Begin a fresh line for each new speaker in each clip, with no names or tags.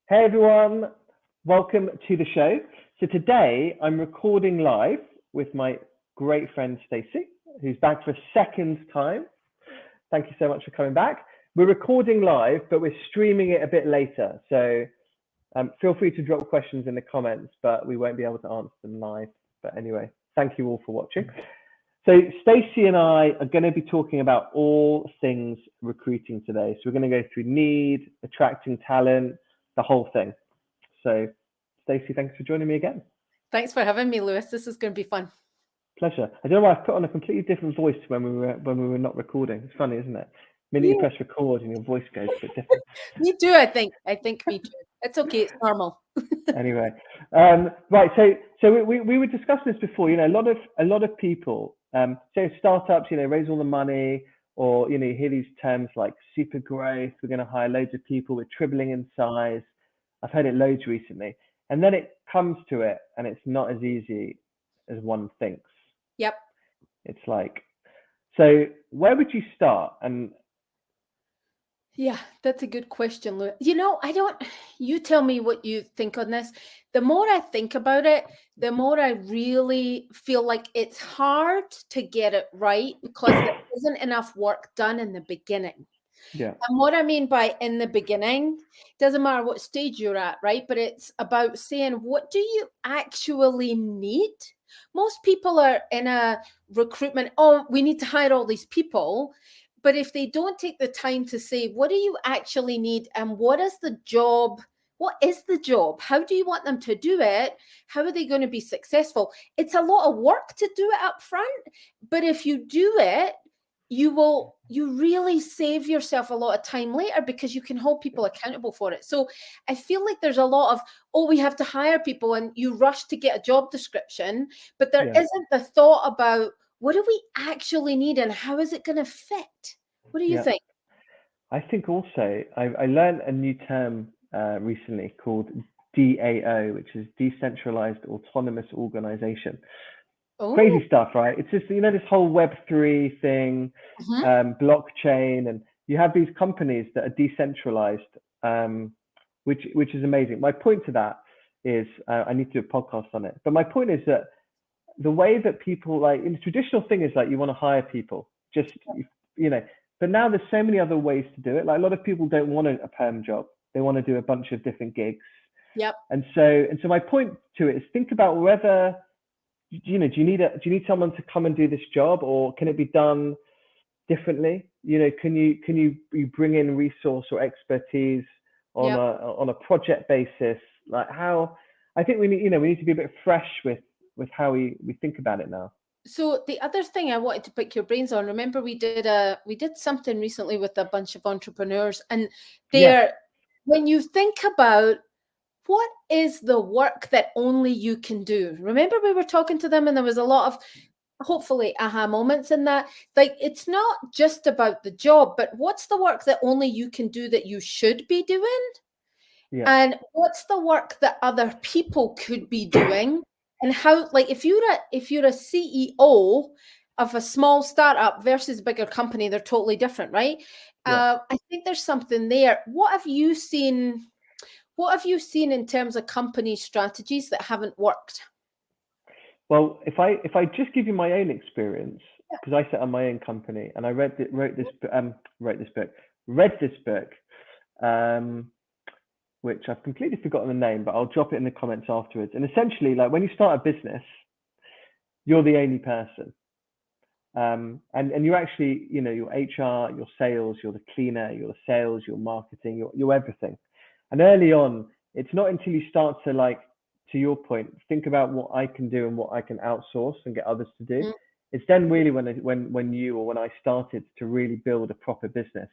Hey everyone, welcome to the show. So today I'm recording live with my great friend Stacey, who's back for a second time. Thank you so much for coming back. We're recording live, but we're streaming it a bit later. So feel free to drop questions in the comments, but we won't be able to answer them live. But anyway, thank you all for watching. So Stacey and I are going to be talking about all things recruiting today. So we're going to go through need, attracting talent, the whole thing. So Stacey, thanks for joining me again.
Thanks for having me, Lewis. This is going to be fun.
Pleasure. I don't know why I've put on a completely different voice when we were not recording. It's funny, isn't it? The minute you press record and your voice goes a bit different.
Me too, I think. Me too. It's okay. It's normal.
Anyway, right. So we were discussing this before. You know, a lot of people, so startups, you know, raise all the money, or you know, you hear these terms like super growth. We're going to hire loads of people. We're tripling in size. I've heard it loads recently, and then it comes to it, and it's not as easy as one thinks.
Yep.
It's like, so where would you start? And
yeah, that's a good question, Lewis. You know, you tell me what you think on this. The more I think about it, the more I really feel like it's hard to get it right because there isn't enough work done in the beginning.
yeah.
And what I mean by in the beginning, doesn't matter what stage you're at, right? But it's about saying, what do you actually need? Most people are in a recruitment, oh, we need to hire all these people. But if they don't take the time to say, what do you actually need? And what is the job? What is the job? How do you want them to do it? How are they going to be successful? It's a lot of work to do it up front. But if you do it, you really save yourself a lot of time later because you can hold people accountable for it. So I feel like there's a lot of, oh, we have to hire people and you rush to get a job description, but there isn't the thought about what do we actually need and how is it going to fit? What do you think?
I think also I learned a new term recently called DAO, which is decentralized autonomous organization. Crazy stuff, right? It's just, you know, this whole Web3 thing, blockchain, and you have these companies that are decentralized, which is amazing. My point to that is, I need to do a podcast on it, but my point is that the way that people, like, in the traditional thing is like you want to hire people, just, you know, but now there's so many other ways to do it. Like a lot of people don't want a perm job. They want to do a bunch of different gigs.
Yep.
And so my point to it is think about whether, you know, do you need someone to come and do this job, or can it be done differently? You know, can you bring in resource or expertise on a project basis? Like how, I think we need to be a bit fresh with how we think about it now.
So the other thing I wanted to pick your brains on, remember we did something recently with a bunch of entrepreneurs, and when you think about what is the work that only you can do? Remember we were talking to them and there was a lot of hopefully aha moments in that. Like, it's not just about the job, but what's the work that only you can do that you should be doing?
Yeah.
And what's the work that other people could be doing? And how, like, if you're a CEO of a small startup versus a bigger company, they're totally different, right? I think there's something there. What have you seen in terms of company strategies that haven't worked?
Well, if I just give you my own experience, because I set up my own company and I read this book, which I've completely forgotten the name, but I'll drop it in the comments afterwards. And essentially, like, when you start a business, you're the only person. And you're actually, you know, your HR, your sales, you're the cleaner, you're the sales, your marketing, you're everything. And early on, it's not until you start to, like, to your point, think about what I can do and what I can outsource and get others to do. It's then really when I started to really build a proper business,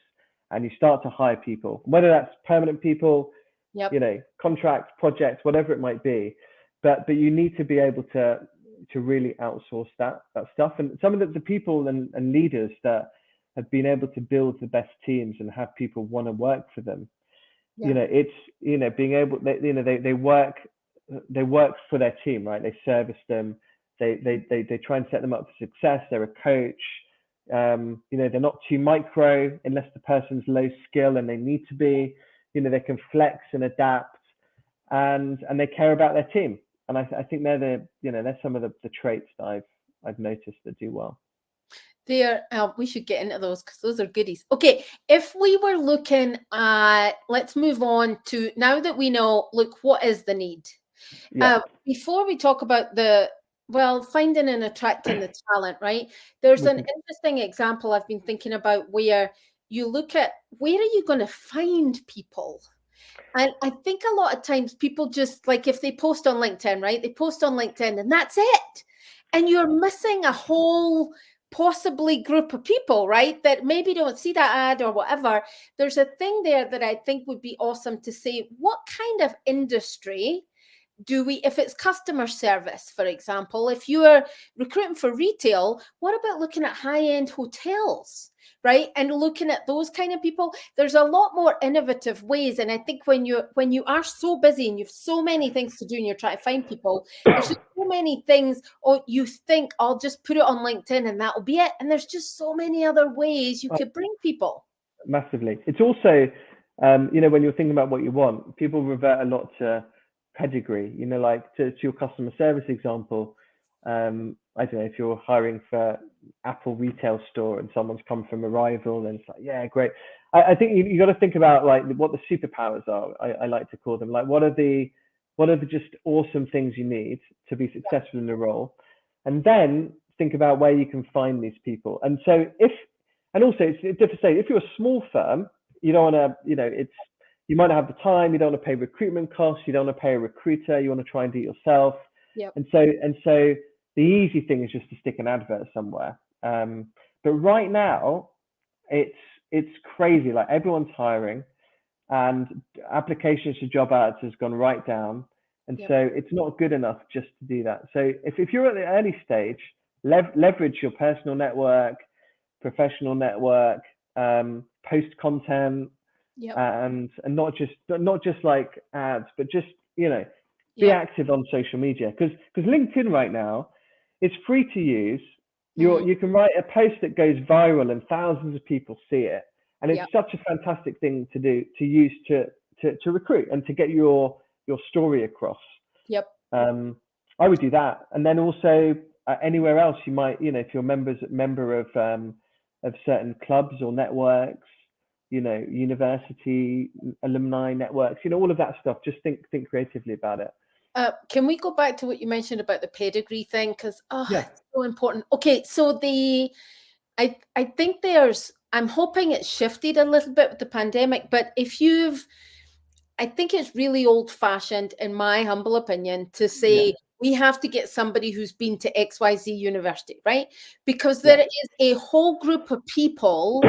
and you start to hire people, whether that's permanent people, you know, contracts, projects, whatever it might be. But you need to be able to really outsource that stuff. And some of the people and leaders that have been able to build the best teams and have people want to work for them, you know, it's, you know, being able, you know, they work for their team, right? They service them. They try and set them up for success. They're a coach. You know, they're not too micro unless the person's low skill and they need to be. You know, they can flex and adapt. and they care about their team. And I think they're they're some of the traits that I've noticed that do well.
We should get into those because those are goodies. Okay, if we were looking at, let's move on to, now that we know, look, what is the need?
Yeah.
Before we talk about finding and attracting the talent, right? There's an interesting example I've been thinking about where you look at, where are you going to find people? And I think a lot of times people just, like, if they post on LinkedIn, right? They post on LinkedIn and that's it. And you're missing a whole possibly group of people, right? That maybe don't see that ad or whatever. There's a thing there that I think would be awesome to say, what kind of industry do we, if it's customer service, for example, if you're recruiting for retail, what about looking at high-end hotels, right? And looking at those kind of people. There's a lot more innovative ways. And I think when you are so busy and you have so many things to do and you're trying to find people, there's just so many things, or you think, I'll just put it on LinkedIn and that'll be it. And there's just so many other ways you could bring people. Massively.
It's also, when you're thinking about what you want, people revert a lot to pedigree, like to your customer service example. I don't know, if you're hiring for Apple retail store and someone's come from a rival, then it's like, yeah, great. I think you got to think about like what the superpowers are. I like to call them, like what are the just awesome things you need to be successful in the role, and then think about where you can find these people. And so also it's different. Say if you're a small firm, you don't want to, you might not have the time, you don't want to pay recruitment costs, you don't want to pay a recruiter, you want to try and do it yourself.
Yep.
And so the easy thing is just to stick an advert somewhere. But right now, it's crazy. Like everyone's hiring, and applications to job ads has gone right down. And so it's not good enough just to do that. So if you're at the early stage, leverage your personal network, professional network, post content.
Yep.
And not just like ads, but just be active on social media, because LinkedIn right now, it's free to use. You can write a post that goes viral and thousands of people see it, and it's such a fantastic thing to do, to use to recruit and to get your story across.
Yep.
I would do that, and then also anywhere else you might, if you're a member of certain clubs or networks, university alumni networks, all of that stuff. Just think creatively about it.
Can we go back to what you mentioned about the pedigree thing? Because it's so important. Okay, so I think I'm hoping it's shifted a little bit with the pandemic, but I think it's really old-fashioned, in my humble opinion, to say we have to get somebody who's been to XYZ university, right? Because there is a whole group of people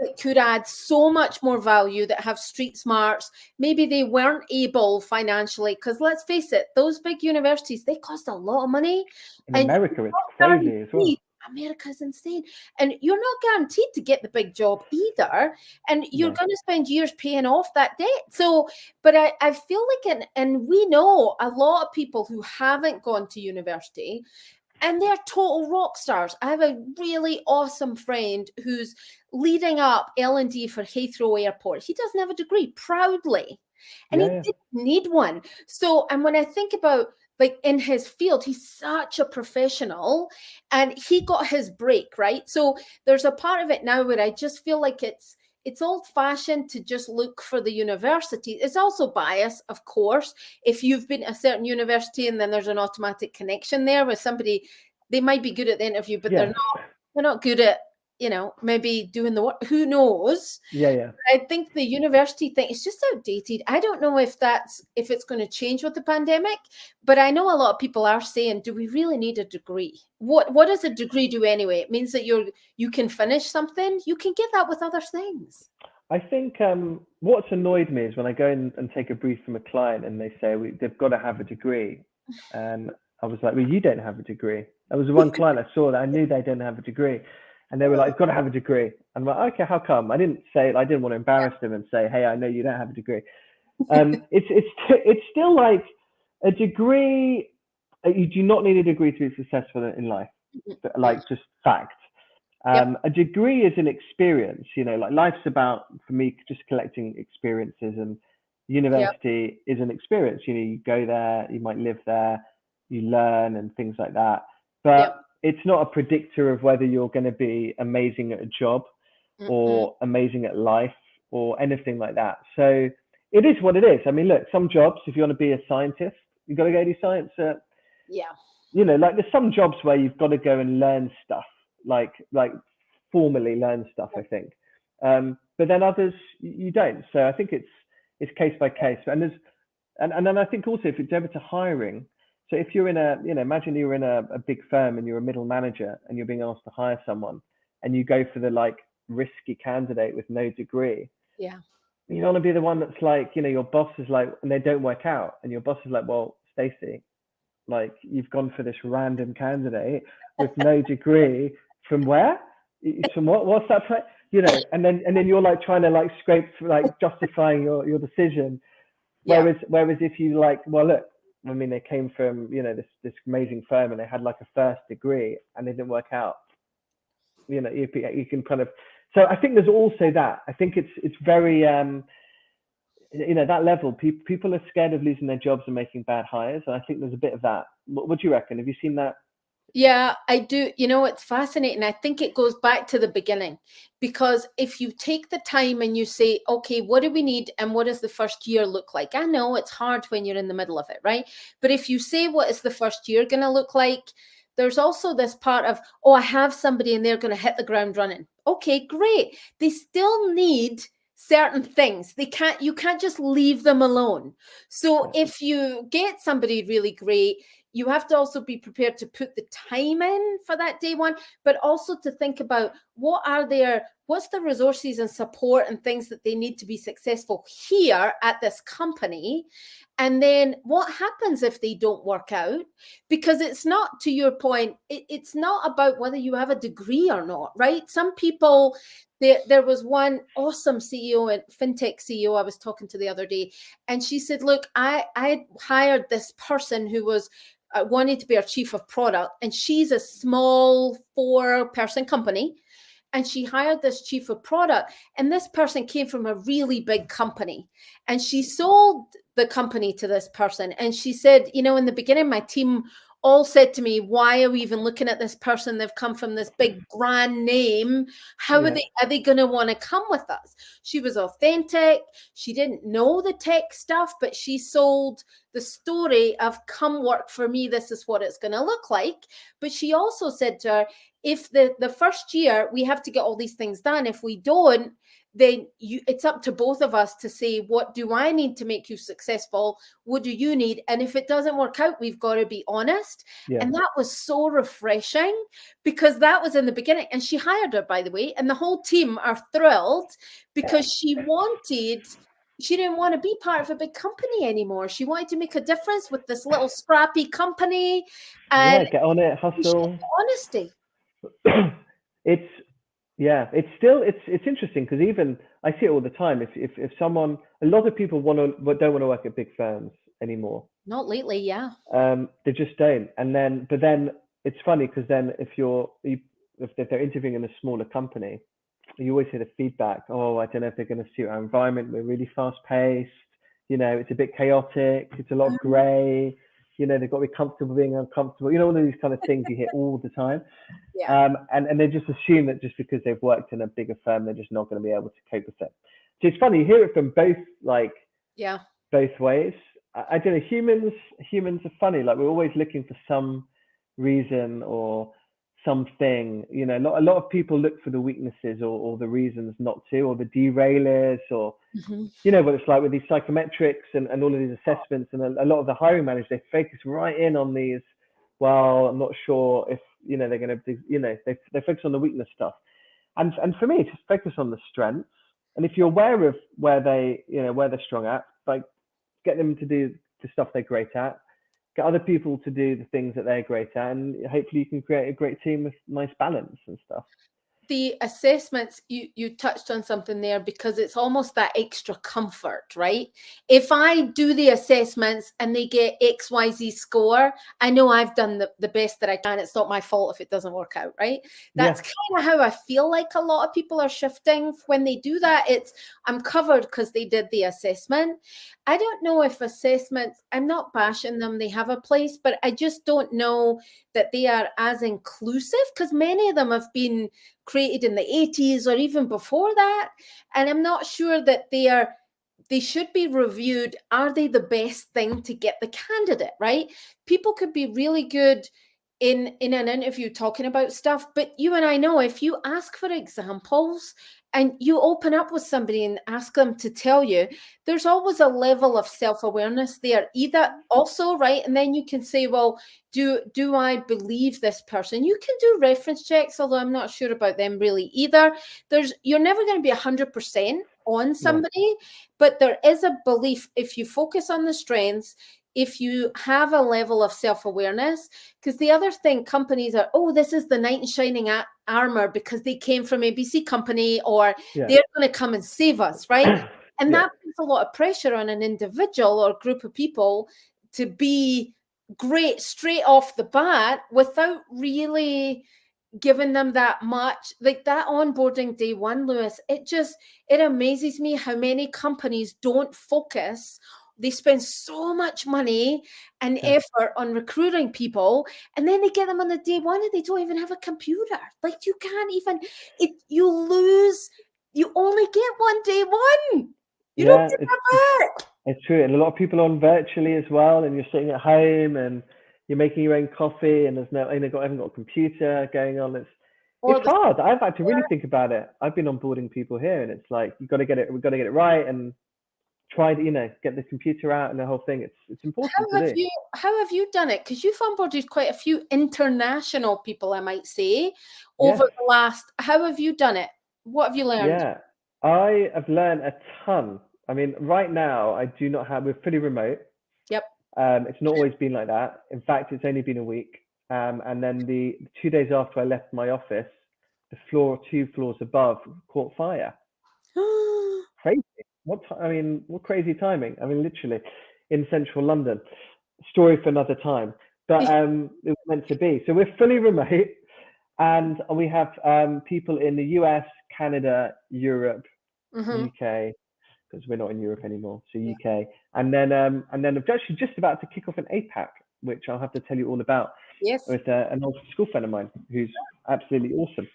that could add so much more value, that have street smarts. Maybe they weren't able financially, because let's face it, those big universities, they cost a lot of money.
In America, it's crazy as well.
America's insane. And you're not guaranteed to get the big job either. And you're going to spend years paying off that debt. So, but I feel like, and we know a lot of people who haven't gone to university, and they're total rock stars. I have a really awesome friend who's leading up L&D for Heathrow Airport. He doesn't have a degree, proudly. And he didn't need one. So, and when I think about, like, in his field, he's such a professional, and he got his break, right? So there's a part of it now where I just feel like it's old-fashioned to just look for the university. It's also bias, of course. If you've been at a certain university and then there's an automatic connection there with somebody, they might be good at the interview, but they're not good at, maybe doing the work. Who knows? I think the university thing is just outdated. I don't know if it's going to change with the pandemic, but I know a lot of people are saying, do we really need a degree? What does a degree do anyway? It means that you can finish something. You can get that with other things.
I think what's annoyed me is when I go in and take a brief from a client and they say they've got to have a degree. And I was like, well, you don't have a degree. There was one client I saw that I knew they didn't have a degree. And they were like, got to have a degree. And I'm like, okay, how come? I didn't say it. I didn't want to embarrass them and say, hey, I know you don't have a degree. It's still like a degree. You do not need a degree to be successful in life. Like, just fact. A degree is an experience. Like, life's about, for me, just collecting experiences and University is an experience. You go there, you might live there, you learn and things like that. But it's not a predictor of whether you're going to be amazing at a job or amazing at life or anything like that. So it is what it is. I mean, look, some jobs, if you want to be a scientist, you've got to go do science at, like there's some jobs where you've got to go and learn stuff, like formally learn stuff, I think. But then others, you don't. So I think it's case by case. And then I think also if it's ever to hiring, so if you're in imagine you're in a big firm and you're a middle manager and you're being asked to hire someone and you go for the like risky candidate with no degree.
Yeah.
You don't want to be the one that's like, your boss is like, and they don't work out. And your boss is like, well, Stacey, like you've gone for this random candidate with no degree from where? From what's that? And then you're like trying to like scrape, like justifying your decision. Whereas if you like, well, look, I mean, they came from, this amazing firm and they had like a first degree and they didn't work out. You can kind of, so I think there's also that. I think it's very, that level, people are scared of losing their jobs and making bad hires. And I think there's a bit of that. What do you reckon? Have you seen that?
Yeah, I do. It's fascinating. I think it goes back to the beginning, because if you take the time and you say, okay, what do we need? And what does the first year look like? I know it's hard when you're in the middle of it, right? But if you say, what is the first year going to look like? There's also this part of, oh, I have somebody and they're going to hit the ground running. Okay, great. They still need certain things. You can't just leave them alone. So if you get somebody really great, you have to also be prepared to put the time in for that day one, but also to think about what's the resources and support and things that they need to be successful here at this company. And then what happens if they don't work out? Because it's not, to your point, it's not about whether you have a degree or not, right? Some people, there was one awesome CEO and fintech CEO I was talking to the other day, and she said, look, I hired this person who was wanted to be our chief of product, and she's a small 4-person company, and she hired this chief of product, and this person came from a really big company, and she sold the company to this person. And she said, in the beginning, my team all said to me, why are we even looking at this person? They've come from this big brand name. How are they going to want to come with us? She was authentic. She didn't know the tech stuff, but she sold the story of, come work for me. This is what it's going to look like. But she also said to her, if the first year we have to get all these things done, if we don't, then it's up to both of us to say, what do I need to make you successful? What do you need? And if it doesn't work out, we've got to be honest. Yeah. And that was so refreshing, because that was in the beginning. And she hired her, by the way, and the whole team are thrilled, because she didn't want to be part of a big company anymore. She wanted to make a difference with this little scrappy company. And
get on it, hustle.
Honesty.
It's interesting, because even I see it all the time. If someone, a lot of people don't want to work at big firms anymore.
Not lately, yeah.
They just don't. But then it's funny, because then if they're interviewing in a smaller company, you always hear the feedback. Oh, I don't know if they're going to suit our environment. We're really fast paced. It's a bit chaotic. It's a lot of grey. They've got to be comfortable being uncomfortable. All of these kind of things you hear all the time. Yeah. And they just assume that just because they've worked in a bigger firm, they're just not going to be able to cope with it. So it's funny, you hear it from both both ways. I don't know, humans are funny. Like, we're always looking for some reason or something. A lot of people look for the weaknesses or the reasons not to, or the derailers, or what it's like with these psychometrics and all of these assessments. And a lot of the hiring managers, they focus right in on these. Well, I'm not sure if they're going to they focus on the weakness stuff. And for me, just focus on the strengths. And if you're aware of where they're strong at, like, get them to do the stuff they're great at. Get other people to do the things that they're great at, and hopefully you can create a great team with nice balance and stuff.
the assessments, you touched on something there, because it's almost that extra comfort, right? If I do the assessments and they get XYZ score, I know I've done the best that I can. It's not my fault if it doesn't work out, right? That's kind of how I feel like a lot of people are shifting when they do that. It's, I'm covered because they did the assessment. I don't know if assessments, I'm not bashing them, they have a place, but I just don't know that they are as inclusive, because many of them have been created in the 80s or even before that. And I'm not sure that they should be reviewed. Are they the best thing to get the candidate, right? People could be really good in an interview talking about stuff, but you and I know, if you ask for examples and you open up with somebody and ask them to tell you, there's always a level of self-awareness there either also, right? And then you can say, well, do I believe this person? You can do reference checks, although I'm not sure about them really either. You're never going to be 100% on somebody, but there is a belief, if you focus on the strengths, if you have a level of self-awareness, because the other thing, companies are, oh, this is the knight in shining armor because they came from ABC company, or they're going to come and save us, right? And that puts a lot of pressure on an individual or group of people to be great straight off the bat without really giving them that much. Like that onboarding day one, Lewis, it amazes me how many companies don't focus. They spend so much money and effort on recruiting people, and then they get them on the day one and they don't even have a computer. Like you can't even, you only get one day one. You don't get that back.
It's true. And a lot of people on virtually as well, and you're sitting at home and you're making your own coffee, and there's I haven't got a computer going on. It's hard. I've had to really think about it. I've been onboarding people here, and it's like we've got to get it right, and try to, get the computer out and the whole thing. It's important to do.
How have you done it? Because you've onboarded quite a few international people, I might say, over the last. How have you done it? What have you learned?
Yeah, I have learned a ton. I mean, right now we're pretty remote.
Yep.
It's not always been like that. In fact, it's only been a week. And then the 2 days after I left my office, the 2 floors above caught fire. Crazy. What crazy timing. I mean, literally in central London. Story for another time. But it was meant to be. So we're fully remote, and we have people in the US, Canada, Europe, UK, because we're not in Europe anymore. So UK, and then I'm actually just about to kick off an APAC, which I'll have to tell you all about.
Yes.
With an old school friend of mine who's absolutely awesome.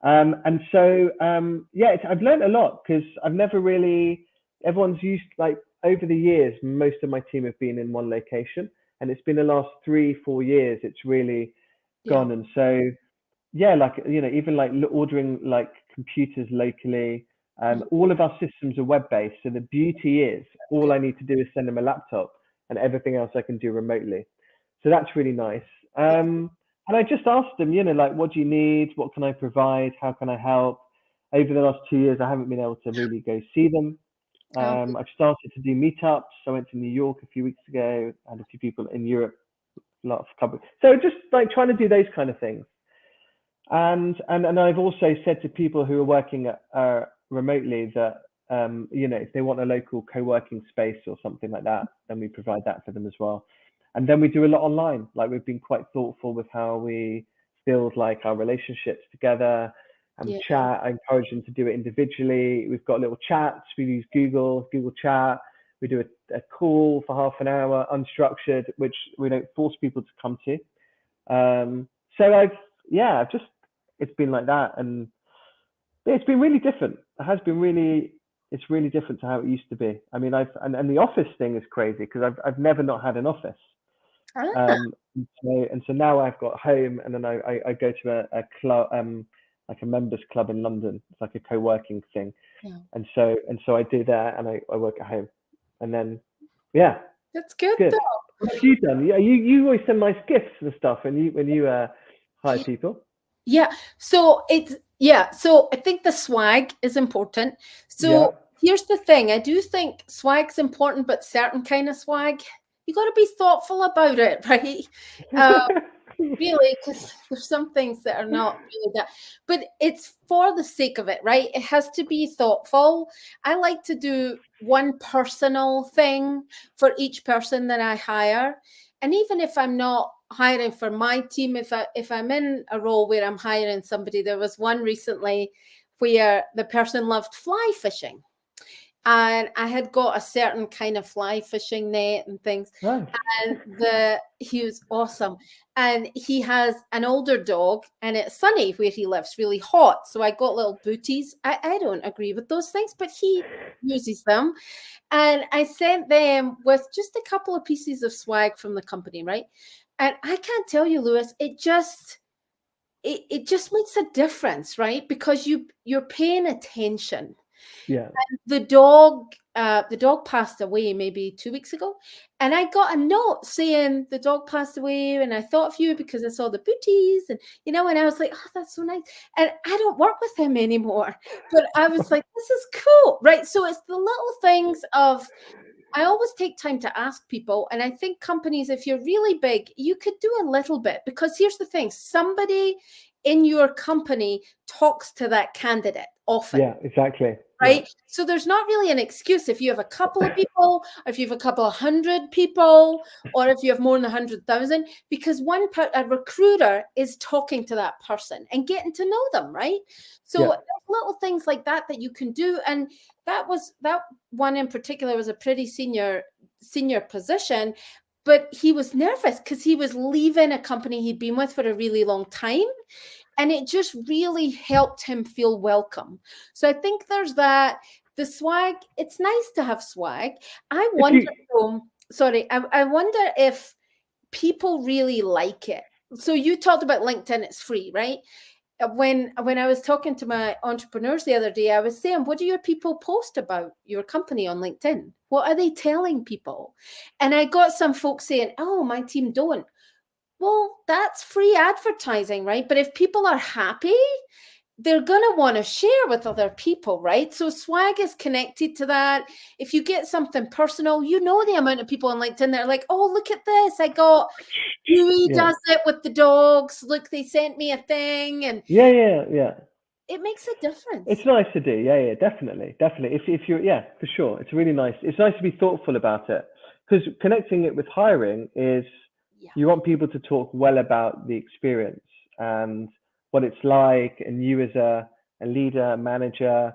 And so I've learned a lot, because I've never really, everyone's used, like over the years, most of my team have been in one location, and it's been the last 3-4 years it's really gone. And so even like ordering like computers locally, all of our systems are web-based, so the beauty is all I need to do is send them a laptop, and everything else I can do remotely. So that's really nice. And I just asked them, like, what do you need? What can I provide? How can I help? Over the last 2 years, I haven't been able to really go see them. I've started to do meetups. I went to New York a few weeks ago. I had a few people in Europe, lots of coverage. So just like trying to do those kind of things. And I've also said to people who are working remotely that, if they want a local co-working space or something like that, then we provide that for them as well. And then we do a lot online. Like we've been quite thoughtful with how we build like our relationships together and chat. I encourage them to do it individually. We've got little chats. We use Google Chat. We do a call for half an hour, unstructured, which we don't force people to come to. So it's been like that, and it's been really different. It's really different to how it usst to be. I mean, and the office thing is crazy, because I've never not had an office. So now I've got home, and then I go to a club, like a members club in London. It's like a co-working thing. And so I do that, and I work at home, and then
that's good. Though.
What have you done? You always send nice gifts and stuff when you hire people.
So I think the swag is important. So here's the thing. I do think swag's important, but certain kind of swag, you got to be thoughtful about it, right? really, because there's some things that are not really that, but it's for the sake of it, right? It has to be thoughtful. I like to do one personal thing for each person that I hire. And even if I'm not hiring for my team, if I'm in a role where I'm hiring somebody, there was one recently where the person loved fly fishing. And I had got a certain kind of fly fishing net and things.
Nice.
And he was awesome. And he has an older dog, and it's sunny where he lives, really hot. So I got little booties. I don't agree with those things, but he uses them. And I sent them with just a couple of pieces of swag from the company, right? And I can't tell you, Lewis, it just makes a difference, right? Because you're paying attention.
Yeah.
And the dog passed away maybe 2 weeks ago, and I got a note saying the dog passed away, and I thought of you because I saw the booties, and and I was like, oh, that's so nice. And I don't work with him anymore, but I was like, this is cool, right? So it's the little things of. I always take time to ask people. And I think companies, if you're really big, you could do a little bit, because here's the thing, somebody in your company talks to that candidate often.
Yeah, exactly.
Right.
Yeah.
So there's not really an excuse if you have a couple of people, or if you have a couple of hundred people, or if you have more than 100,000, because a recruiter is talking to that person and getting to know them. Right. So
Yeah.
there's little things like that you can do. And that one in particular was a pretty senior position, but he was nervous because he was leaving a company he'd been with for a really long time. And it just really helped him feel welcome. So I think there's that. The swag, it's nice to have swag. I wonder if people really like it. So you talked about LinkedIn, it's free, right? When I was talking to my entrepreneurs the other day, I was saying, what do your people post about your company on LinkedIn? What are they telling people? And I got some folks saying, oh, my team don't. Well, that's free advertising, right? But if people are happy, they're going to want to share with other people, right? So swag is connected to that. If you get something personal, the amount of people on LinkedIn that are like, oh, look at this. I got Huey does it with the dogs. Look, they sent me a thing. And
yeah.
It makes a difference.
It's nice to do. Yeah, definitely. If you're, for sure. It's really nice. It's nice to be thoughtful about it, because connecting it with hiring is, you want people to talk well about the experience and what it's like, and you as a leader, manager,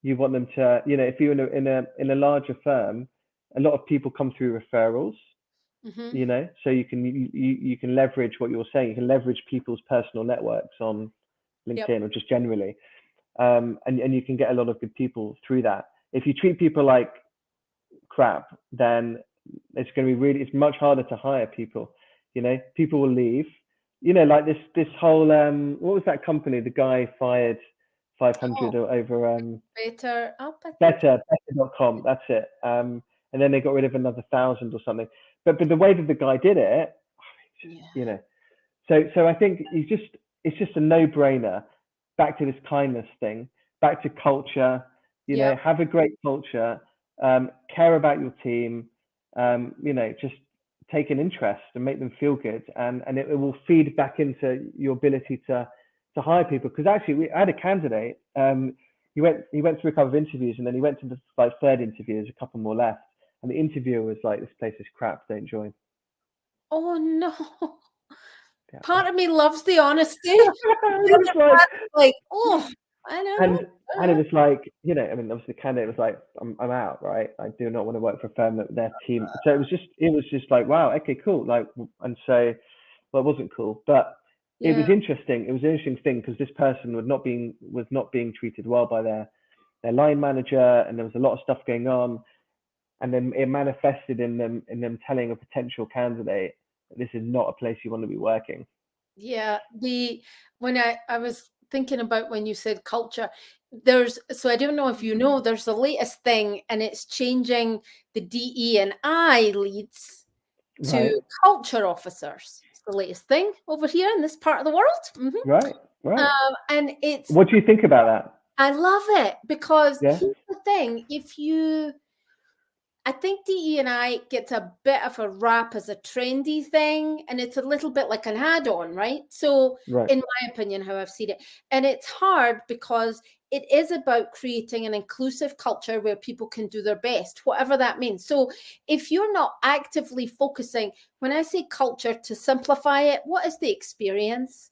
you want them to, if you're in a larger firm, a lot of people come through referrals, so you can leverage what you're saying. You can leverage people's personal networks on LinkedIn or just generally, and you can get a lot of good people through that. If you treat people like crap, then it's going to be it's much harder to hire people. People will leave. Like this whole what was that company? The guy fired 500 over better.com. That's it. And then they got rid of another 1,000 or something. But the way that the guy did it, So I think it's just a no-brainer. Back to this kindness thing. Back to culture. Have a great culture. Care about your team. Just take an interest and make them feel good, and it will feed back into your ability to hire people. Because actually, I had a candidate. He went through a couple of interviews, and then he went to the third interview. There's a couple more left, and the interviewer was like, "This place is crap. Don't join."
Oh no! Yeah. Part of me loves the honesty. like, oh, I know.
And it was like, obviously the candidate was like, I'm out, right? I do not want to work for a firm that their team. So it was just like, wow, okay, cool. And so, well, it wasn't cool, but it was interesting. It was an interesting thing, because this person was not being treated well by their line manager, and there was a lot of stuff going on, and then it manifested in them telling a potential candidate, this is not a place you want to be working.
Yeah, when I was thinking about when you said culture, so I don't know if there's the latest thing, and it's changing the DE&I leads to culture officers. It's the latest thing over here in this part of the world.
Right.
And it's.
What do you think about that?
I love it, because here's the thing: I think DE&I gets a bit of a rap as a trendy thing, and it's a little bit like an add-on, right? So
Right.
in my opinion, how I've seen it. And it's hard because it is about creating an inclusive culture where people can do their best, whatever that means. So if you're not actively focusing, when I say culture, to simplify it, what is the experience?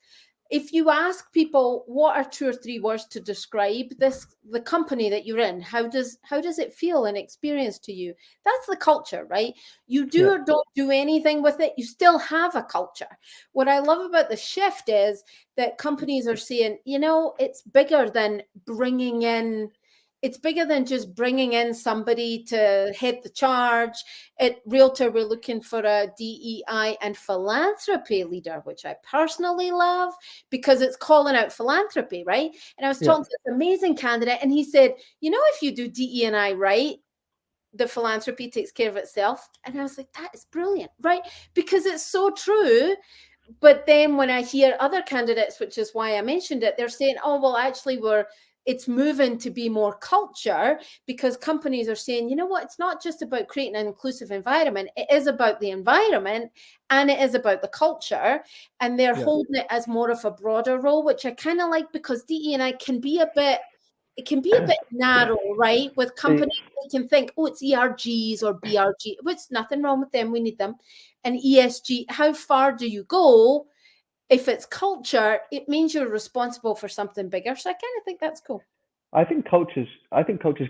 If you ask people what are 2 or 3 words to describe the company that you're in, how does it feel and experience to you? That's the culture, right? You do or don't do anything with it, you still have a culture. What I love about the shift is that companies are saying, you know, it's bigger than just bringing in somebody to head the charge. At Realtor, we're looking for a DEI and philanthropy leader, which I personally love because it's calling out philanthropy, right? And I was talking to this amazing candidate, and he said, you know, if you do DE&I right, the philanthropy takes care of itself. And I was like, that is brilliant, right? Because it's so true. But then when I hear other candidates, which is why I mentioned it, they're saying, oh, well, actually, it's moving to be more culture, because companies are saying, you know what, it's not just about creating an inclusive environment. It is about the environment and it is about the culture. And they're holding it as more of a broader role, which I kind of like, because DE&I can be a bit narrow, right? With companies, they can think, oh, it's ERGs or BRG, which nothing wrong with them. We need them. And ESG, how far do you go? If it's culture, it means you're responsible for something bigger. So I kind of think that's cool.
I think culture's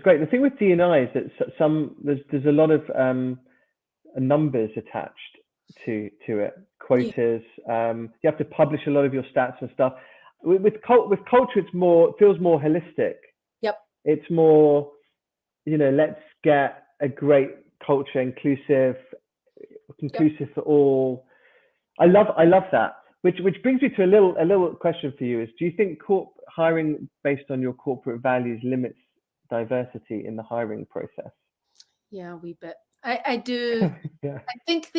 great. The thing with D&I is that there's a lot of numbers attached to it, quotas. You have to publish a lot of your stats and stuff. With culture, it feels more holistic.
Yep.
It's more, you know, let's get a great culture, inclusive for all. I love that. Which brings me to a little question for you: is do you think hiring based on your corporate values limits diversity in the hiring process?
Yeah, a wee bit. I do.
Yeah.
I think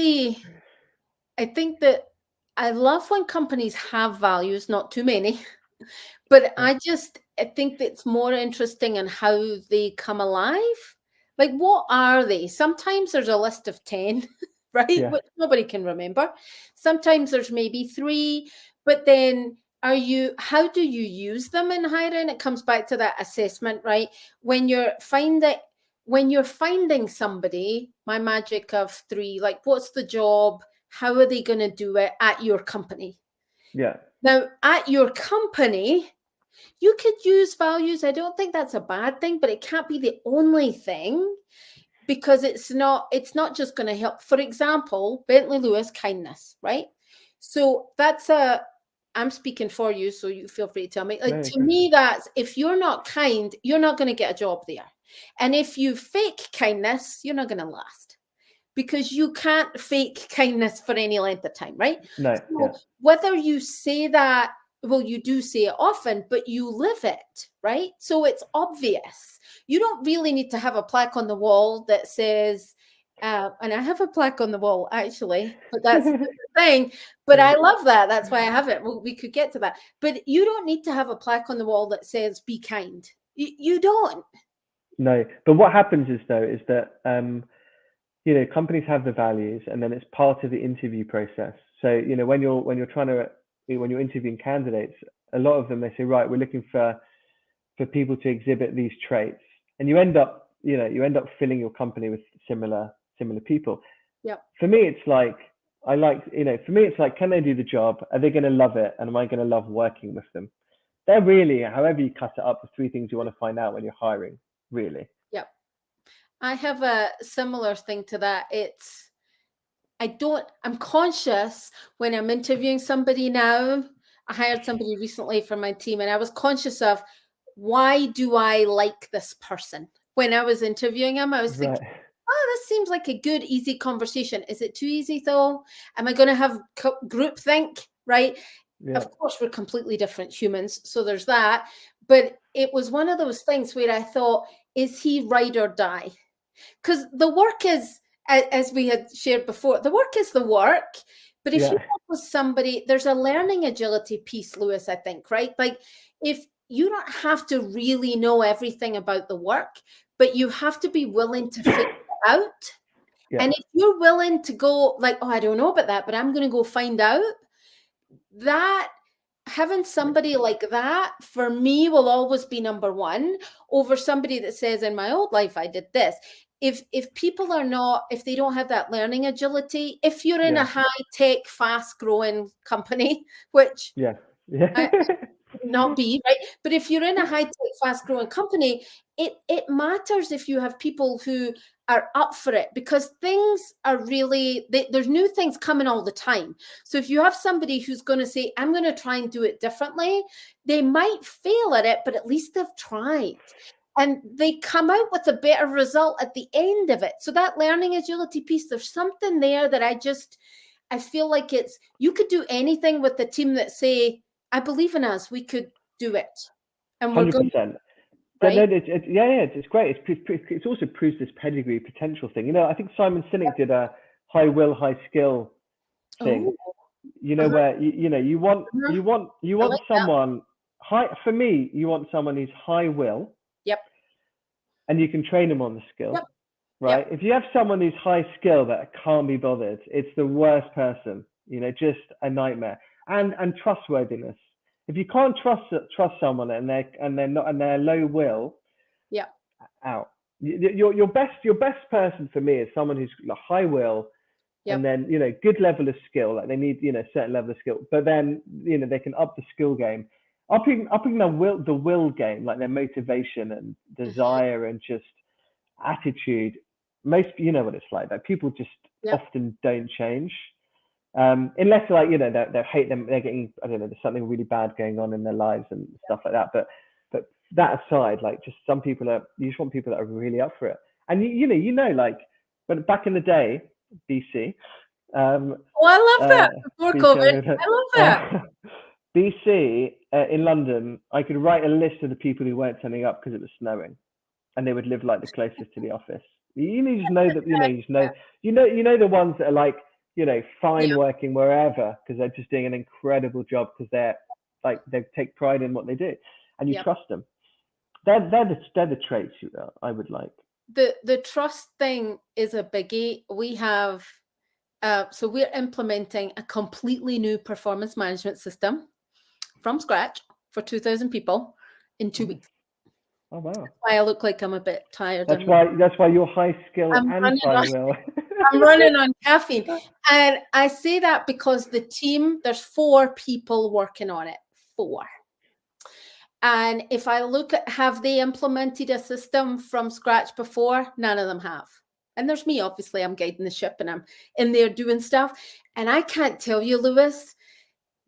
that I love when companies have values, not too many, but I think it's more interesting in how they come alive. Like, what are they? Sometimes there's a list of 10. Right?
Yeah.
Which nobody can remember. Sometimes there's maybe 3, but then how do you use them in hiring? It comes back to that assessment, right? When you're finding somebody, my magic of 3, like, what's the job? How are they going to do it at your company?
Yeah.
Now, at your company, you could use values. I don't think that's a bad thing, but it can't be the only thing. Because it's not just going to help. For example, Bentley Lewis, kindness, right? So I'm speaking for you, so you feel free to tell me. Like, to me, that's, if you're not kind, you're not going to get a job there. And if you fake kindness, you're not going to last, because you can't fake kindness for any length of time, right?
No.
So whether you say that, well, you do say it often, but you live it, right? So it's obvious. You don't really need to have a plaque on the wall that says, and I have a plaque on the wall, actually, but that's the thing. But I love that. That's why I have it. Well, we could get to that. But you don't need to have a plaque on the wall that says, be kind. You don't.
No. But what happens is that, you know, companies have the values, and then it's part of the interview process. So, you know, when you're interviewing candidates, a lot of them, they say, right, we're looking for people to exhibit these traits, and you end up filling your company with similar people.
Yeah.
For me, it's like, can they do the job? Are they going to love it? And am I going to love working with them? They're really, however you cut it up, the 3 things you want to find out when you're hiring, really.
Yep. I have a similar thing to that. I'm conscious when I'm interviewing somebody now. I hired somebody recently for my team, and I was conscious of, why do I like this person? When I was interviewing him, I was thinking, oh, this seems like a good, easy conversation. Is it too easy though? Am I going to have group think, right? Yeah. Of course, we're completely different humans, so there's that. But it was one of those things where I thought, is he ride or die? Because the work is, as we had shared before, the work is the work. But if you work with somebody, there's a learning agility piece, Lewis, I think, right? Like, if you don't have to really know everything about the work, but you have to be willing to figure it out.
Yeah.
And if you're willing to go like, oh, I don't know about that, but I'm going to go find out, that having somebody like that for me will always be number one over somebody that says, in my old life, I did this. If people are not, if they don't have that learning agility, if you're in a high tech, fast growing company, which not be right, but if you're in a high tech, fast growing company, it matters if you have people who are up for it, because things are really, there's new things coming all the time. So if you have somebody who's going to say, I'm going to try and do it differently, they might fail at it, but at least they've tried. And they come out with a better result at the end of it. So that learning agility piece, there's something there that I feel like you could do anything with the team that say, I believe in us, we could do it. And we're
100%.
going,
But
right?
no, it's great. It also proves this pedigree potential thing. You know, I think Simon Sinek did a high will, high skill thing.
Oh.
You know, where you want
like
someone high. For me, you want someone who's high will.
Yep.
And you can train them on the skill.
Yep.
Right.
Yep.
If you have someone who's high skill that can't be bothered, it's the worst person. You know, just a nightmare. And trustworthiness. If you can't trust someone and they're low will, out. Your best person for me is someone who's high will, and then good level of skill. Like they need certain level of skill, but then they can up the skill game, upping the will game, like their motivation and desire and just attitude. Most what it's like. That people just often don't change. Unless they hate them, they're getting, I don't know, there's something really bad going on in their lives and stuff like that. But that aside, like just some people you just want people that are really up for it. And like, but back in the day, BC.
I love that. Before COVID, I love that.
BC in London, I could write a list of the people who weren't turning up because it was snowing, and they would live like the closest to the office. You just know that you know the ones that are like, fine working wherever because they're just doing an incredible job because they take pride in what they do, and you trust them. They're the traits I would like.
The trust thing is a biggie. We have so we're implementing a completely new performance management system from scratch for 2,000 people in 2 weeks.
Oh wow!
That's why I look like I'm a bit tired.
That's why you're high skill and high will.
I'm running on caffeine. And I say that because the team, there's 4 people working on it. 4. And if I look at, have they implemented a system from scratch before? None of them have. And there's me, obviously, I'm guiding the ship and I'm in there doing stuff. And I can't tell you, Lewis,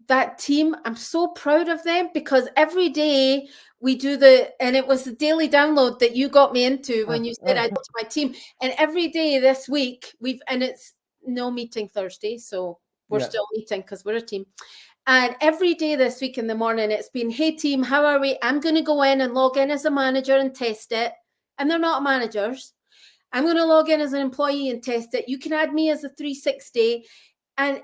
that team, I'm so proud of them because every day we do and it was the daily download that you got me into when you said I go to my team. And every day this week and it's no meeting Thursday. So we're still meeting because we're a team. And every day this week in the morning, it's been, hey team, how are we? I'm going to go in and log in as a manager and test it. And they're not managers. I'm going to log in as an employee and test it. You can add me as a 360. And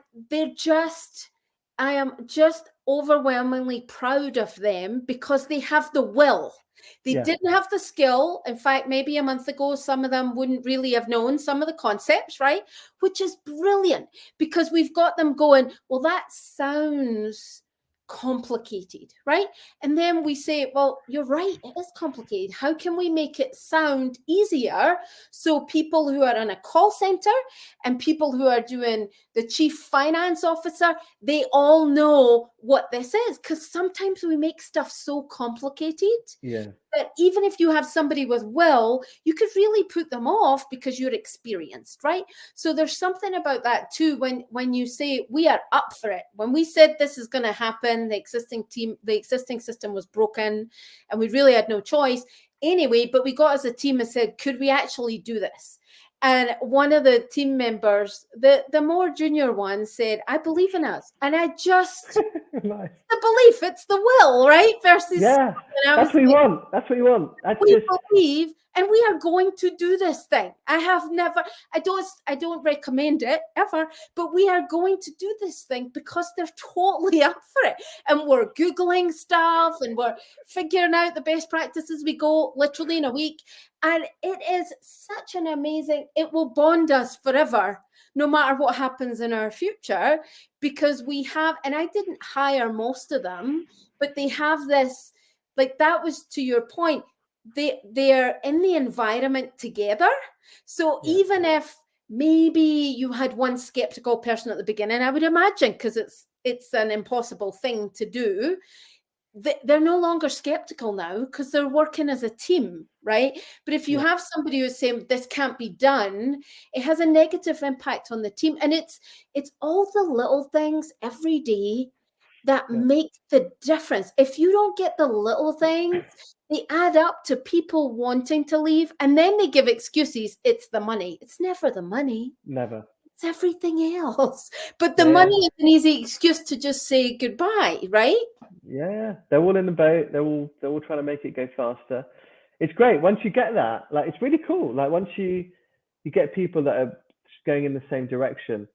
I am just overwhelmingly proud of them because they have the will. They didn't have the skill. In fact, maybe a month ago, some of them wouldn't really have known some of the concepts, right? Which is brilliant because we've got them going, well, that sounds complicated, right? And then we say, well, you're right, it is complicated. How can we make it sound easier so people who are in a call center and people who are doing the chief finance officer, they all know what this is? Because sometimes we make stuff so complicated that even if you have somebody with will, you could really put them off because you're experienced, right? So there's something about that too when you say we are up for it. When we said this is going to happen, the existing system was broken and we really had no choice anyway, but we got as a team and said, could we actually do this? And one of the team members, the more junior one, said, I believe in us. And I just,
nice.
The belief, it's the will, right? Versus,
that's what you want. That's what you want.
We believe, And we are going to do this thing. I don't recommend it ever, but we are going to do this thing because they're totally up for it. And we're Googling stuff and we're figuring out the best practices we go literally in a week. And it is such an amazing, it will bond us forever, no matter what happens in our future, because we have, and I didn't hire most of them, but they have this, like that was to your point, they're in the environment together. So even if maybe you had one skeptical person at the beginning, I would imagine, because it's an impossible thing to do, they're no longer skeptical now because they're working as a team, right? But if you have somebody who's saying this can't be done, it has a negative impact on the team. And it's all the little things every day that make the difference. If you don't get the little things, they add up to people wanting to leave, and then they give excuses. It's the money. It's never the money.
Never.
It's everything else. But the money is an easy excuse to just say goodbye, right?
Yeah, they're all in the boat. They're all trying to make it go faster. It's great once you get that. Like, it's really cool. Like, once you get people that are going in the same direction,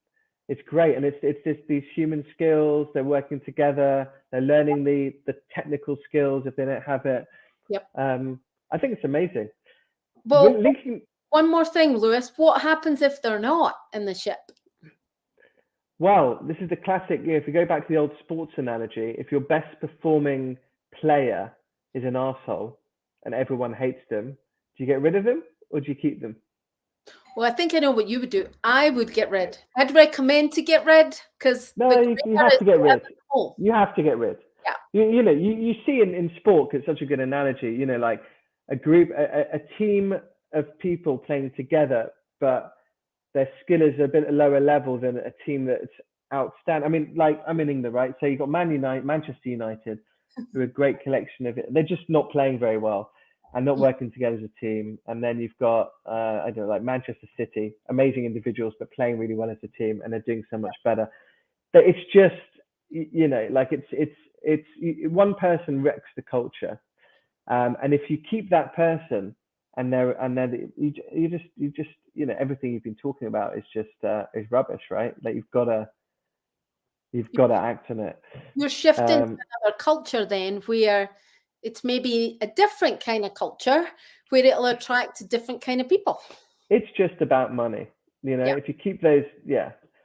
it's great. And it's just these human skills. They're working together. They're learning the technical skills if they don't have it.
Yep.
I think it's amazing.
Well, one more thing, Lewis. What happens if they're not in the ship?
Well, this is the classic, if you go back to the old sports analogy, if your best performing player is an arsehole and everyone hates them, do you get rid of them or do you keep them?
Well, I think I know what you would do. I would get rid. I'd recommend to get rid, because
no, you have to get rid. You have to get rid.
Yeah.
You see in sport, it's such a good analogy, like a group, a team of people playing together, but their skill is a bit lower level than a team that's outstanding. I mean, like, I'm in England, right? So you've got Manchester United, who are a great collection of it. They're just not playing very well and not working together as a team. And then you've got, I don't know, like Manchester City, amazing individuals, but playing really well as a team, and they're doing so much better. But it's just, like it's one person wrecks the culture. And if you keep that person, and you just everything you've been talking about is just is rubbish, right? Like, you've got to act on it.
You're shifting to another culture then, where it's maybe a different kind of culture, where it'll attract a different kind of people.
It's just about money, if you keep those,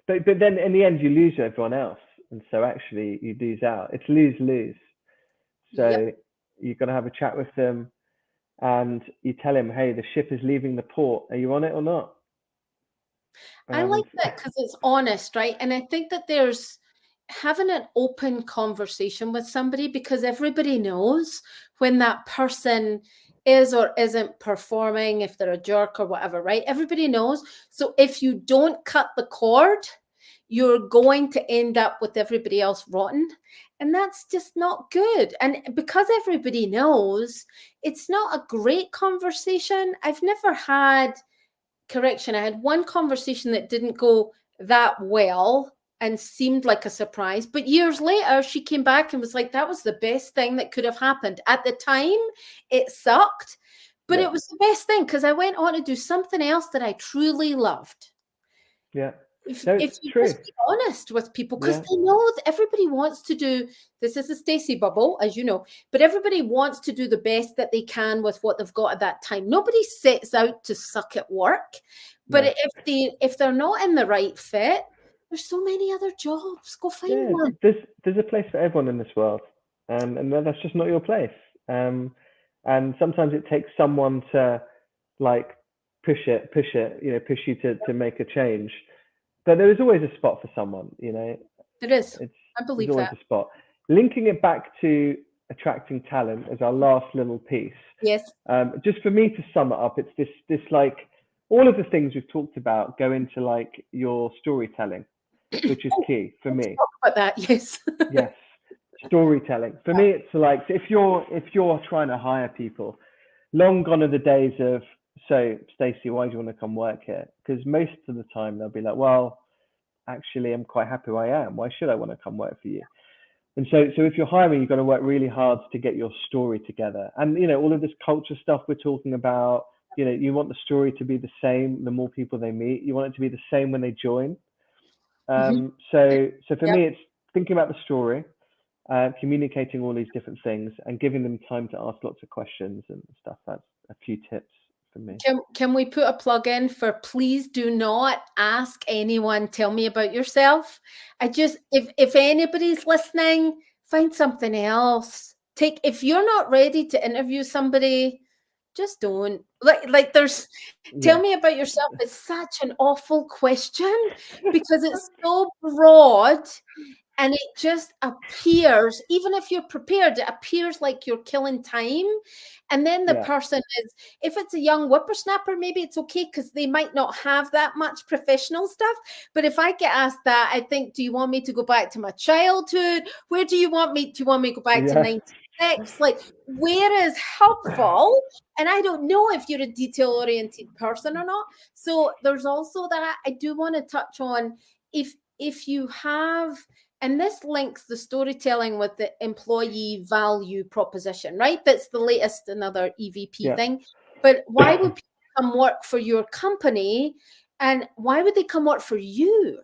but then in the end you lose everyone else, and so actually you lose out. It's lose. So you've got to have a chat with them, and you tell him, hey, the ship is leaving the port. Are you on it or not?
I like that because it's honest, right? And I think that there's having an open conversation with somebody, because everybody knows when that person is or isn't performing, if they're a jerk or whatever, right? Everybody knows. So if you don't cut the cord, you're going to end up with everybody else rotten. And that's just not good. And because everybody knows, it's not a great conversation. I've never had, I had one conversation that didn't go that well and seemed like a surprise. But years later, she came back and was like, that was the best thing that could have happened. At the time, it sucked, but it was the best thing, because I went on to do something else that I truly loved.
Yeah.
If you just be honest with people, because they know that everybody wants to do, this is a Stacey bubble, as you know, but everybody wants to do the best that they can with what they've got at that time. Nobody sets out to suck at work, but if they're not in the right fit, there's so many other jobs. Go find one.
There's a place for everyone in this world, and that's just not your place. And sometimes it takes someone to like push you to make a change. But there is always a spot for someone, There
is. I believe
there's always a spot. Linking it back to attracting talent as our last little piece.
Yes.
Just for me to sum it up, it's this like, all of the things we've talked about go into like your storytelling, which is key for me.
Talk about that, yes.
Yes. Storytelling. For me, it's like, if you're trying to hire people, long gone are the days of, so Stacey, why do you want to come work here? Because most of the time they'll be like, well, actually, I'm quite happy where I am. Why should I want to come work for you? And so if you're hiring, you've got to work really hard to get your story together. And, all of this culture stuff we're talking about, you know, you want the story to be the same the more people they meet. You want it to be the same when they join. So for me, it's thinking about the story, communicating all these different things, and giving them time to ask lots of questions and stuff. That's a few tips for me.
Can we put a plug in for please do not ask anyone, tell me about yourself? If anybody's listening, find something else. If you're not ready to interview somebody, just don't. Tell me about yourself is such an awful question because it's so broad. And it just appears, even if you're prepared, it appears like you're killing time. And then the person is, if it's a young whippersnapper, maybe it's okay because they might not have that much professional stuff. But if I get asked that, I think, do you want me to go back to my childhood? Where do you want me? Do you want me to go back to 96? Like, where is helpful? And I don't know if you're a detail-oriented person or not. So there's also that. I do want to touch on if you have, and this links the storytelling with the employee value proposition, right? That's the latest, another EVP thing. But why would people come work for your company? And why would they come work for you?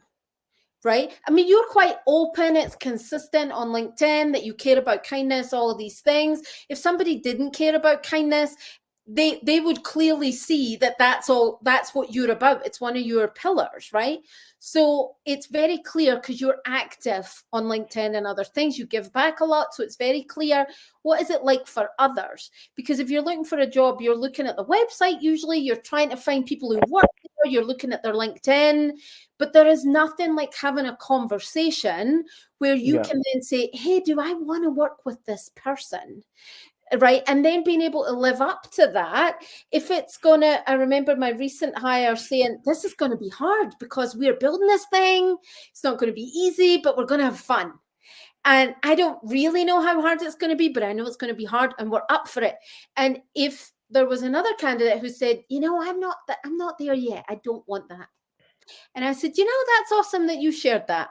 Right? I mean, you're quite open. It's consistent on LinkedIn that you care about kindness, all of these things. If somebody didn't care about kindness, they would clearly see that that's what you're about. It's one of your pillars, right? So it's very clear because you're active on LinkedIn and other things. You give back a lot. So it's very clear. What is it like for others? Because if you're looking for a job, you're looking at the website. Usually you're trying to find people who work there. You're looking at their LinkedIn. But there is nothing like having a conversation where you can then say, hey, do I want to work with this person? Right. And then being able to live up to that. If it's I remember my recent hire saying, this is going to be hard because we're building this thing. It's not going to be easy, but we're going to have fun. And I don't really know how hard it's going to be, but I know it's going to be hard and we're up for it. And if there was another candidate who said, you know, I'm not there yet. I don't want that. And I said, you know, that's awesome that you shared that.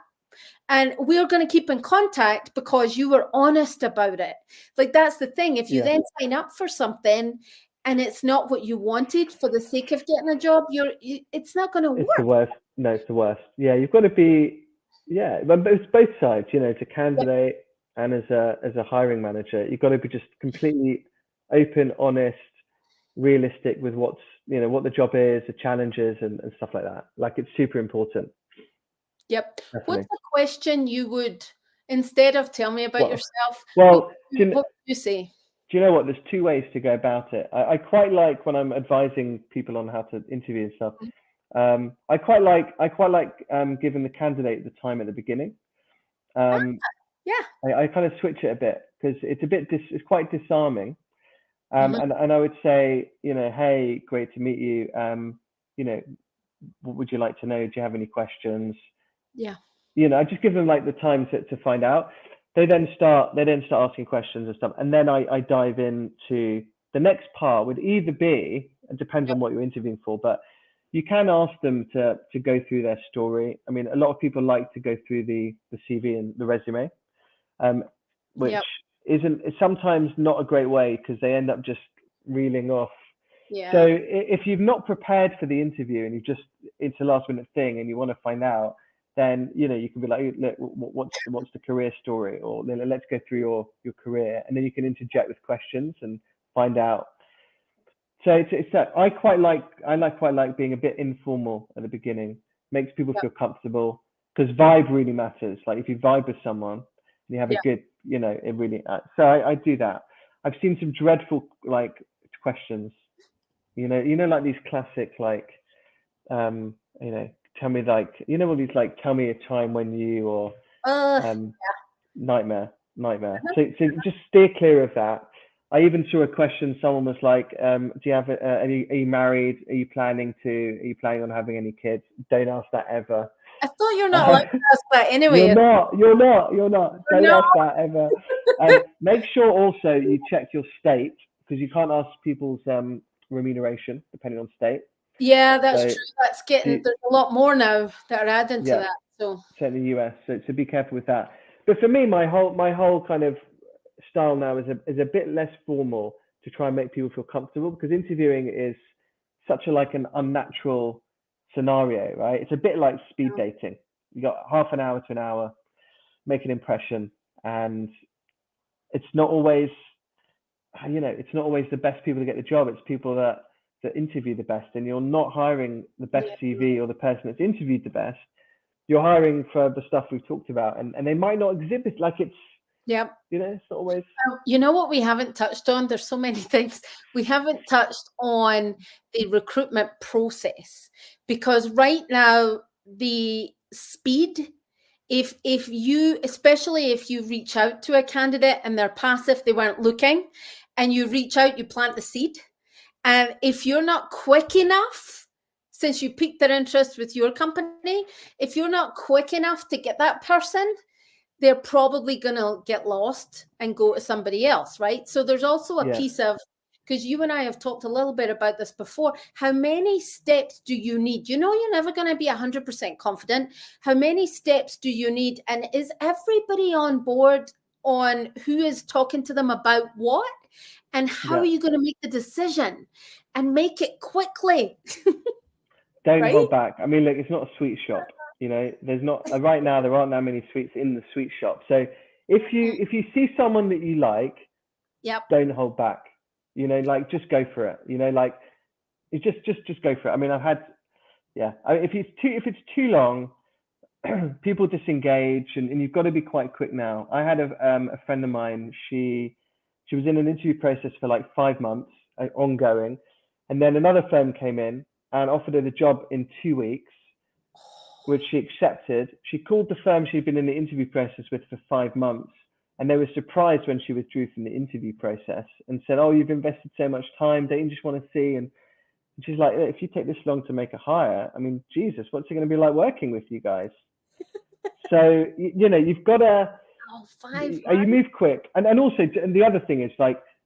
And we're going to keep in contact because you were honest about it. Like, that's the thing. If you then sign up for something and it's not what you wanted for the sake of getting a job, it's not going to work.
It's the worst. No, it's the worst. Yeah, you've got to be, but it's both sides, you know, to candidate and as a hiring manager, you've got to be just completely open, honest, realistic with what the job is, the challenges and stuff like that. Like, it's super important.
Yep. Definitely. What's the question you would, instead of tell me about yourself,
what
would you say?
Do you know what? There's two ways to go about it. I quite like when I'm advising people on how to interview and stuff. I quite like giving the candidate the time at the beginning. I kind of switch it a bit because it's quite disarming. And I would say, you know, hey, great to meet you. You know, what would you like to know? Do you have any questions?
Yeah.
You know, I just give them like the time to find out. They then start asking questions and stuff. And then I dive into the next part would either be, it depends on what you're interviewing for, but you can ask them to go through their story. I mean, a lot of people like to go through the CV and the resume, which isn't sometimes not a great way because they end up just reeling off.
Yeah.
So if you've not prepared for the interview and it's a last minute thing and you want to find out, then, you know, you can be like, look, what's the career story? Or let's go through your career. And then you can interject with questions and find out. So it's that I quite like being a bit informal at the beginning, makes people feel comfortable because vibe really matters. Like, if you vibe with someone and you have a good, you know, it really, so I do that. I've seen some dreadful, like, questions, you know, like these classic, like, you know, tell me, like, you know, all these, like, tell me a time when you, or nightmare. So just steer clear of that. I even saw a question. Someone was like, do you have are you married? Are you planning on having any kids? Don't ask that ever.
I thought you're not allowed to ask that anyway.
You're not. Don't ask that ever. And make sure also you check your state, because you can't ask people's remuneration depending on state.
Yeah, that's true. That's there's a lot more now that are adding to that. So
certainly US. So be careful with that. But for me, my whole kind of style now is a bit less formal to try and make people feel comfortable, because interviewing is such a like an unnatural scenario, right? It's a bit like speed dating. You got half an hour to an hour, make an impression, and it's not always, it's not always the best people to get the job. It's people that interview the best, and you're not hiring the best CV or the person that's interviewed the best. You're hiring for the stuff we've talked about, and they might not exhibit like it's.
Yep.
It's not always.
You know what we haven't touched on? There's so many things we haven't touched on the recruitment process, because right now the speed, if you, especially if you reach out to a candidate and they're passive, they weren't looking, and you reach out, you plant the seed, and if you're not quick enough, since you piqued their interest with your company, if you're not quick enough to get that person, they're probably going to get lost and go to somebody else, right? So there's also a piece of, because you and I have talked a little bit about this before, how many steps do you need? You're never going to be 100% confident. How many steps do you need? And is everybody on board on who is talking to them about what? And how are you going to make the decision and make it quickly?
Don't hold back. I mean, look, it's not a sweet shop. There's not right now. There aren't that many sweets in the sweet shop. So if you see someone that you like, don't hold back. Just go for it. Just go for it. I mean, I've had, if it's too long, people disengage, and you've got to be quite quick now. I had a friend of mine. She was in an interview process for like 5 months, ongoing, and then another firm came in and offered her the job in 2 weeks, which she accepted. She called the firm she'd been in the interview process with for 5 months, and they were surprised when she withdrew from the interview process and said, "Oh, you've invested so much time. Don't you just want to see?" And she's like, "If you take this long to make a hire, I mean, Jesus, what's it going to be like working with you guys?" So, you've got to, you move quick. And also, and the other thing is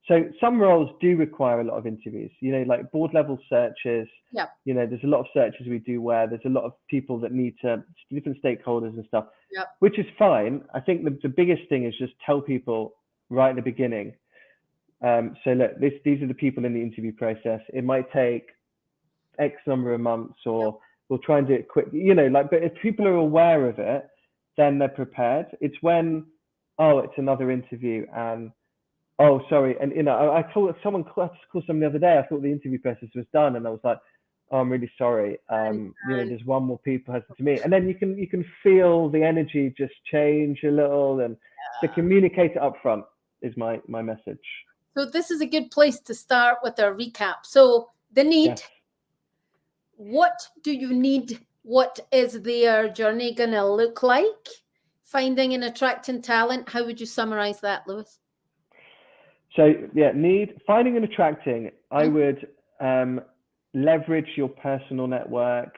so some roles do require a lot of interviews, like board level searches. There's a lot of searches we do where there's a lot of people that need to, different stakeholders and stuff, which is fine. I think the biggest thing is just tell people right at the beginning. So look, these are the people in the interview process. It might take X number of months, or we'll try and do it quick, but if people are aware of it, then they're prepared. It's when, it's another interview, and sorry. And, I told someone, I had to call someone the other day. I thought the interview process was done, and I was like, "Oh, I'm really sorry. There's one more people has to meet." And then you can feel the energy just change a little, and to communicate it up front is my message.
So this is a good place to start with our recap. So the need. Yes. What do you need? What is their journey going to look like? Finding and attracting talent. How would you summarize that, Lewis?
So finding and attracting, I would leverage your personal network,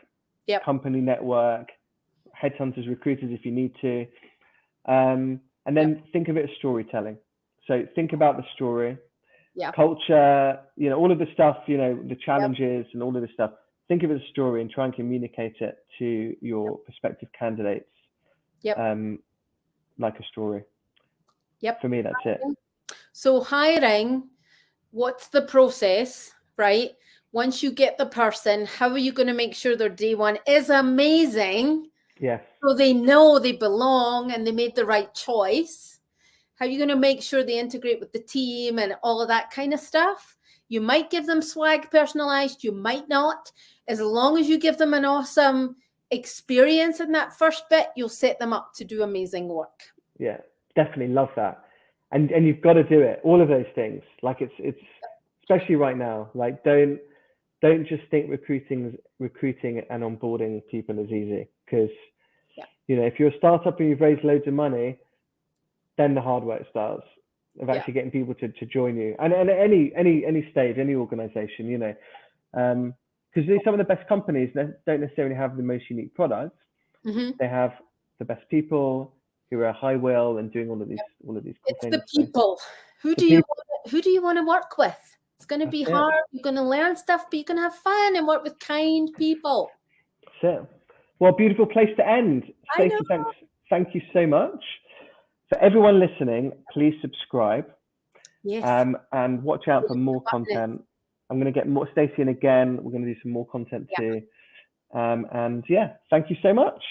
company network, headhunters, recruiters if you need to, and then think of it as storytelling. So think about the story, culture, all of the stuff, the challenges and all of this stuff. Think of it as a story and try and communicate it to your prospective candidates like a story. For me, that's it.
So hiring, what's the process, right? Once you get the person, how are you going to make sure their day one is amazing?
Yes.
So they know they belong and they made the right choice. How are you going to make sure they integrate with the team and all of that kind of stuff? You might give them swag personalized, you might not. As long as you give them an awesome experience in that first bit, you'll set them up to do amazing work.
Yeah, definitely love that. And you've got to do it. All of those things. Like it's especially right now. Like don't just think recruiting and onboarding people is easy, because if you're a startup and you've raised loads of money, then the hard work starts of actually getting people to join you. And at any stage, any organization, because some of the best companies don't necessarily have the most unique products. They have the best people who are high will and doing all of these cool things.
It's the people. Who do you want to work with? It's going to be hard. You're going to learn stuff, but you can have fun and work with kind people.
That's it. Well, beautiful place to end. Stacey, thank you so much. For everyone listening, please subscribe.
Yes.
And watch out for more content. I'm going to get more Stacey in again. We're going to do some more content too. And yeah, thank you so much.